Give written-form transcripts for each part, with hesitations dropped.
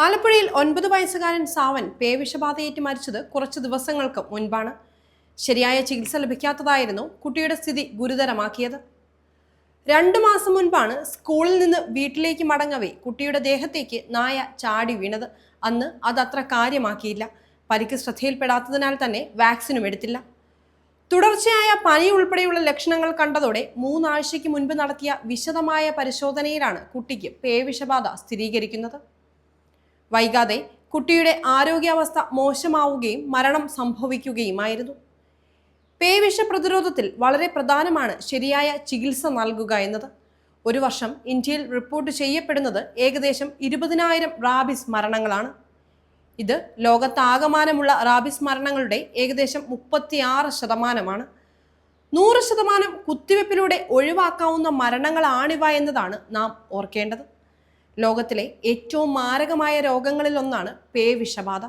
ആലപ്പുഴയിൽ 9 വയസ്സുകാരൻ സാവൻ പേവിഷബാധയേറ്റ് മരിച്ചത് കുറച്ച് ദിവസങ്ങൾക്ക് മുൻപാണ്. ശരിയായ ചികിത്സ ലഭിക്കാത്തതായിരുന്നു കുട്ടിയുടെ സ്ഥിതി ഗുരുതരമാക്കിയത്. 2 മാസം മുൻപാണ് സ്കൂളിൽ നിന്ന് വീട്ടിലേക്ക് മടങ്ങവേ കുട്ടിയുടെ ദേഹത്തേക്ക് നായ ചാടി വീണത്. അന്ന് അതത്ര കാര്യമാക്കിയില്ല. പരിക്ക് ശ്രദ്ധയിൽപ്പെടാത്തതിനാൽ തന്നെ വാക്സിനും എടുത്തില്ല. തുടർച്ചയായ പനി ഉൾപ്പെടെയുള്ള ലക്ഷണങ്ങൾ കണ്ടതോടെ 3 ആഴ്ചയ്ക്ക് മുൻപ് നടത്തിയ വിശദമായ പരിശോധനയിലാണ് കുട്ടിക്ക് പേവിഷബാധ സ്ഥിരീകരിക്കുന്നത്. വൈകാതെ കുട്ടിയുടെ ആരോഗ്യാവസ്ഥ മോശമാവുകയും മരണം സംഭവിക്കുകയുമായിരുന്നു. പേവിഷ പ്രതിരോധത്തിൽ വളരെ പ്രധാനമാണ് ശരിയായ ചികിത്സ നൽകുക എന്നത്. ഒരു വർഷം ഇന്ത്യയിൽ റിപ്പോർട്ട് ചെയ്യപ്പെടുന്നത് ഏകദേശം 20,000 റാബിസ് മരണങ്ങളാണ്. ഇത് ലോകത്താകമാനമുള്ള റാബിസ് മരണങ്ങളുടെ ഏകദേശം 36%. 100% കുത്തിവെപ്പിലൂടെ ഒഴിവാക്കാവുന്ന മരണങ്ങളാണിവ എന്നതാണ് നാം ഓർക്കേണ്ടത്. ലോകത്തിലെ ഏറ്റവും മാരകമായ രോഗങ്ങളിൽ ഒന്നാണ് പേവിഷബാധ.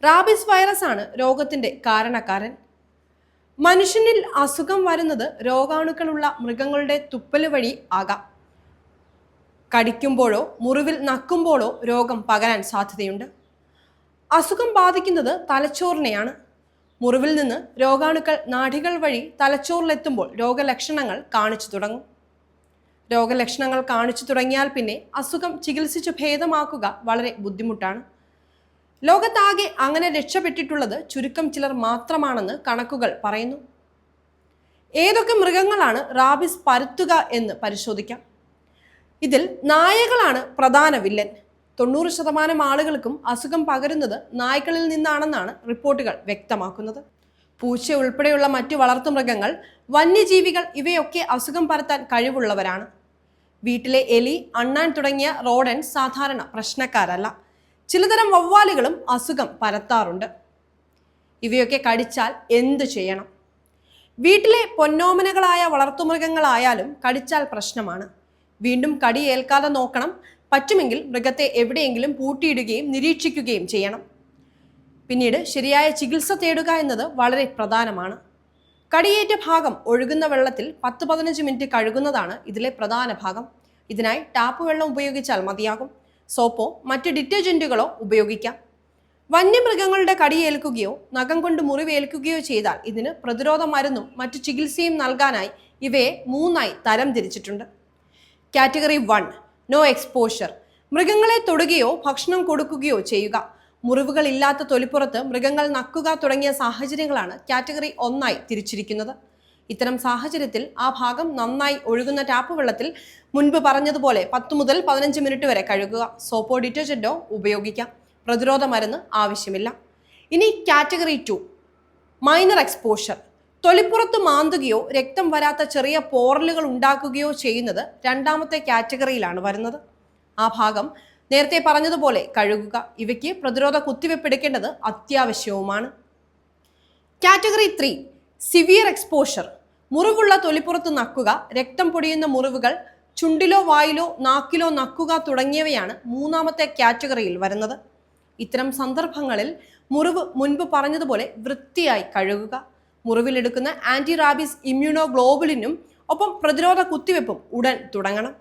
റാബിസ് വൈറസ് ആണ് രോഗത്തിന്റെ കാരണക്കാരൻ. മനുഷ്യനിൽ അസുഖം വരുന്നത് രോഗാണുക്കളുള്ള മൃഗങ്ങളുടെ തുപ്പല് വഴി ആകാം. കടിക്കുമ്പോഴോ മുറിവിൽ നക്കുമ്പോഴോ രോഗം പകരാൻ സാധ്യതയുണ്ട്. അസുഖം ബാധിക്കുന്നത് തലച്ചോറിനെയാണ്. മുറിവിൽ നിന്ന് രോഗാണുക്കൾ നാഡികൾ വഴി തലച്ചോറിലെത്തുമ്പോൾ രോഗലക്ഷണങ്ങൾ കാണിച്ചു തുടങ്ങും. രോഗലക്ഷണങ്ങൾ കാണിച്ചു തുടങ്ങിയാൽ പിന്നെ അസുഖം ചികിത്സിച്ച് ഭേദമാക്കുക വളരെ ബുദ്ധിമുട്ടാണ്. ലോകത്താകെ അങ്ങനെ രക്ഷപ്പെട്ടിട്ടുള്ളത് ചുരുക്കം ചിലർ മാത്രമാണെന്ന് കണക്കുകൾ പറയുന്നു. ഏതൊക്കെ മൃഗങ്ങളാണ് റാബിസ് പരത്തുക എന്ന് പരിശോധിക്കാം. ഇതിൽ നായകളാണ് പ്രധാന വില്ലൻ. 90% ആളുകൾക്കും അസുഖം പകരുന്നത് നായ്ക്കളിൽ നിന്നാണെന്നാണ് റിപ്പോർട്ടുകൾ വ്യക്തമാക്കുന്നത്. പൂച്ച ഉൾപ്പെടെയുള്ള മറ്റു വളർത്തുമൃഗങ്ങൾ, വന്യജീവികൾ ഇവയൊക്കെ അസുഖം പരത്താൻ കഴിവുള്ളവരാണ്. വീട്ടിലെ എലി, അണ്ണാൻ തുടങ്ങിയ റോഡൻസ് സാധാരണ പ്രശ്നക്കാരല്ല. ചിലതരം വവ്വാലുകളും അസുഖം പരത്താറുണ്ട്. ഇവയൊക്കെ കടിച്ചാൽ എന്തു ചെയ്യണം? വീട്ടിലെ പൊന്നോമനകളായ വളർത്തുമൃഗങ്ങളായാലും കടിച്ചാൽ പ്രശ്നമാണ്. വീണ്ടും കടിയേൽക്കാതെ നോക്കണം. പറ്റുമെങ്കിൽ മൃഗത്തെ എവിടെയെങ്കിലും പൂട്ടിയിടുകയും നിരീക്ഷിക്കുകയും ചെയ്യണം. പിന്നീട് ശരിയായ ചികിത്സ തേടുക എന്നത് വളരെ പ്രധാനമാണ്. കടിയേറ്റ ഭാഗം ഒഴുകുന്ന വെള്ളത്തിൽ 10-15 മിനിറ്റ് കഴുകുന്നതാണ് ഇതിലെ പ്രധാന ഭാഗം. ഇതിനായി ടാപ്പ് വെള്ളം ഉപയോഗിച്ചാൽ മതിയാകും. സോപ്പോ മറ്റ് ഡിറ്റർജന്റുകളോ ഉപയോഗിക്കാം. വന്യമൃഗങ്ങളുടെ കടിയേൽക്കുകയോ നഖം കൊണ്ട് മുറിവേൽക്കുകയോ ചെയ്താൽ ഇതിന് പ്രതിരോധ മരുന്നും മറ്റു ചികിത്സയും നൽകാനായി ഇവയെ 3ആയി തരം തിരിച്ചിട്ടുണ്ട്. Category 1 no exposure. മൃഗങ്ങളെ തൊടുകയോ ഭക്ഷണം കൊടുക്കുകയോ ചെയ്യുക. മുറിവുകൾ ഇല്ലാത്ത തൊലിപ്പുറത്ത് മൃഗങ്ങൾ നക്കുക തുടങ്ങിയ സാഹചര്യങ്ങളാണ് കാറ്റഗറി 1ആയി തിരിച്ചിരിക്കുന്നത്. ഇത്തരം സാഹചര്യത്തിൽ ആ ഭാഗം നന്നായി ഒഴുകുന്ന ടാപ്പ് വെള്ളത്തിൽ മുൻപ് പറഞ്ഞതുപോലെ 10 മുതൽ 15 മിനിറ്റ് വരെ കഴുകുക. സോപ്പോ ഡിറ്റർജന്റോ ഉപയോഗിക്കാം. പ്രതിരോധ മരുന്ന് ആവശ്യമില്ല. ഇനി കാറ്റഗറി 2 മൈനർ എക്സ്പോഷർ. തൊലിപ്പുറത്ത് മാന്തുകയോ രക്തം വരാത്ത ചെറിയ പോറലുകൾ ഉണ്ടാക്കുകയോ ചെയ്യുന്നത് 2ാമത്തെ കാറ്റഗറിയിലാണ് വരുന്നത്. ആ ഭാഗം നേരത്തെ പറഞ്ഞതുപോലെ കഴുകുക. ഇവയ്ക്ക് പ്രതിരോധ കുത്തിവെപ്പ് എടുക്കേണ്ടത് അത്യാവശ്യവുമാണ്. Category 3 severe exposure. മുറിവുള്ള തൊലിപ്പുറത്ത് നക്കുക, രക്തം പൊടിയുന്ന മുറിവുകൾ, ചുണ്ടിലോ വായിലോ നാക്കിലോ നക്കുക തുടങ്ങിയവയാണ് 3ാമത്തെ കാറ്റഗറിയിൽ വരുന്നത്. ഇത്തരം സന്ദർഭങ്ങളിൽ മുറിവ് മുൻപ് പറഞ്ഞതുപോലെ വൃത്തിയായി കഴുകുക. മുറിവിലെടുക്കുന്ന ആന്റി റാബീസ് ഇമ്മ്യൂണോഗ്ലോബുലിനും ഒപ്പം പ്രതിരോധ കുത്തിവെപ്പും ഉടൻ തുടങ്ങണം.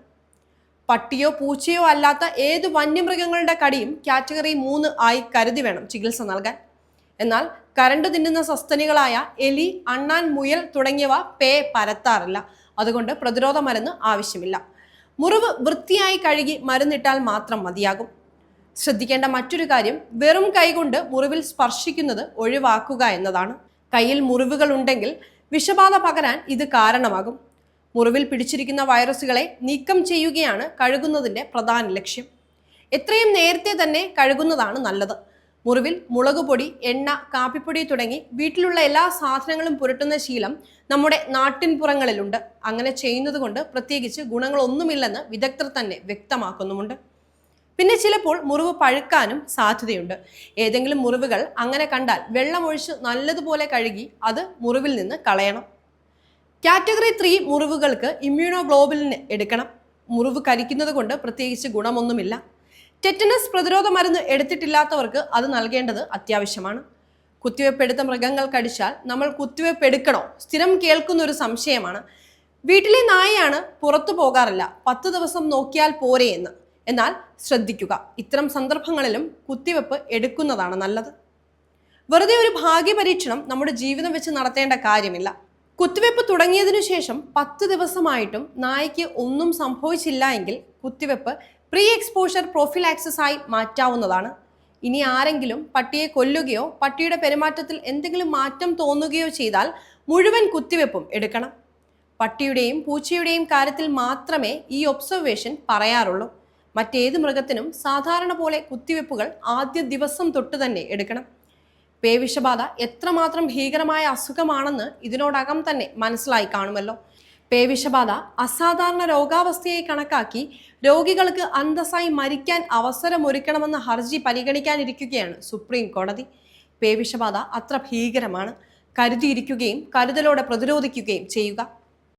പട്ടിയോ പൂച്ചയോ അല്ലാത്ത ഏത് വന്യമൃഗങ്ങളുടെ കടിയും കാറ്റഗറി 3 ആയി കരുതി വേണം ചികിത്സ നൽകാൻ. എന്നാൽ കരണ്ട് തിന്നുന്ന സസ്തനികളായ എലി, അണ്ണാൻ, മുയൽ തുടങ്ങിയവ പേ പരത്താറില്ല. അതുകൊണ്ട് പ്രതിരോധ മരുന്ന് ആവശ്യമില്ല. മുറിവ് വൃത്തിയായി കഴുകി മരുന്നിട്ടാൽ മാത്രം മതിയാകും. ശ്രദ്ധിക്കേണ്ട മറ്റൊരു കാര്യം വെറും കൈകൊണ്ട് മുറിവിൽ സ്പർശിക്കുന്നത് ഒഴിവാക്കുക എന്നതാണ്. കയ്യിൽ മുറിവുകൾ ഉണ്ടെങ്കിൽ വിഷബാധ പകരാൻ ഇത് കാരണമാകും. മുറിവിൽ പിടിച്ചിരിക്കുന്ന വൈറസുകളെ നീക്കം ചെയ്യുകയാണ് കഴുകുന്നതിൻ്റെ പ്രധാന ലക്ഷ്യം. എത്രയും നേരത്തെ തന്നെ കഴുകുന്നതാണ് നല്ലത്. മുറിവിൽ മുളകുപൊടി, എണ്ണ, കാപ്പിപ്പൊടി തുടങ്ങി വീട്ടിലുള്ള എല്ലാ സാധനങ്ങളും പുരട്ടുന്ന ശീലം നമ്മുടെ നാട്ടിൻപുറങ്ങളിലുണ്ട്. അങ്ങനെ ചെയ്യുന്നത് കൊണ്ട് പ്രത്യേകിച്ച് ഗുണങ്ങളൊന്നുമില്ലെന്ന് വിദഗ്ധർ തന്നെ വ്യക്തമാക്കുന്നുമുണ്ട്. പിന്നെ ചിലപ്പോൾ മുറിവ് പഴുക്കാനും സാധ്യതയുണ്ട്. ഏതെങ്കിലും മുറിവുകൾ അങ്ങനെ കണ്ടാൽ വെള്ളമൊഴിച്ച് നല്ലതുപോലെ കഴുകി അത് മുറിവിൽ നിന്ന് കളയണം. കാറ്റഗറി 3 മുറിവുകൾക്ക് ഇമ്മ്യൂണോഗ്ലോബുലിൻ എടുക്കണം. മുറിവ് കരിക്കുന്നത് കൊണ്ട് പ്രത്യേകിച്ച് ഗുണമൊന്നുമില്ല. ടെറ്റനസ് പ്രതിരോധ മരുന്ന് എടുത്തിട്ടില്ലാത്തവർക്ക് അത് നൽകേണ്ടത് അത്യാവശ്യമാണ്. കുത്തിവെപ്പ് എടുത്ത മൃഗങ്ങൾ കടിച്ചാൽ നമ്മൾ കുത്തിവെപ്പ് എടുക്കണോ? സ്ഥിരം കേൾക്കുന്ന ഒരു സംശയമാണ്. വീട്ടിലെ നായയാണ്, പുറത്തു പോകാറില്ല, 10 ദിവസം നോക്കിയാൽ പോരെ എന്ന്. എന്നാൽ ശ്രദ്ധിക്കുക, ഇത്തരം സന്ദർഭങ്ങളിലും കുത്തിവെപ്പ് എടുക്കുന്നതാണ് നല്ലത്. വെറുതെ ഒരു ഭാഗ്യ പരീക്ഷണം നമ്മുടെ ജീവിതം വെച്ച് നടത്തേണ്ട കാര്യമില്ല. കുത്തിവെപ്പ് തുടങ്ങിയതിനു ശേഷം 10 ദിവസമായിട്ടും നായയ്ക്ക് ഒന്നും സംഭവിച്ചില്ല എങ്കിൽ കുത്തിവെപ്പ് പ്രീ എക്സ്പോഷർ പ്രോഫിലാക്സിസ് ആയി മാറ്റാവുന്നതാണ്. ഇനി ആരെങ്കിലും പട്ടിയെ കൊല്ലുകയോ പട്ടിയുടെ പെരുമാറ്റത്തിൽ എന്തെങ്കിലും മാറ്റം തോന്നുകയോ ചെയ്താൽ മുഴുവൻ കുത്തിവെപ്പും എടുക്കണം. പട്ടിയുടെയും പൂച്ചയുടെയും കാര്യത്തിൽ മാത്രമേ ഈ ഒബ്സർവേഷൻ പറയാറുള്ളൂ. മറ്റേത് മൃഗത്തിനും സാധാരണ പോലെ കുത്തിവെപ്പുകൾ ആദ്യ ദിവസം തൊട്ട് തന്നെ എടുക്കണം. പേവിഷബാധ എത്രമാത്രം ഭീകരമായ അസുഖമാണെന്ന് ഇതിനോടകം തന്നെ മനസ്സിലായി കാണുമല്ലോ. പേവിഷബാധ അസാധാരണ രോഗാവസ്ഥയെ കണക്കാക്കി രോഗികൾക്ക് അന്തസ്സായി മരിക്കാൻ അവസരമൊരുക്കണമെന്ന ഹർജി പരിഗണിക്കാനിരിക്കുകയാണ് സുപ്രീം കോടതി. പേവിഷബാധ അത്ര ഭീകരമാണ്. കരുതിയിരിക്കുകയും കരുതലോടെ പ്രതിരോധിക്കുകയും ചെയ്യുക.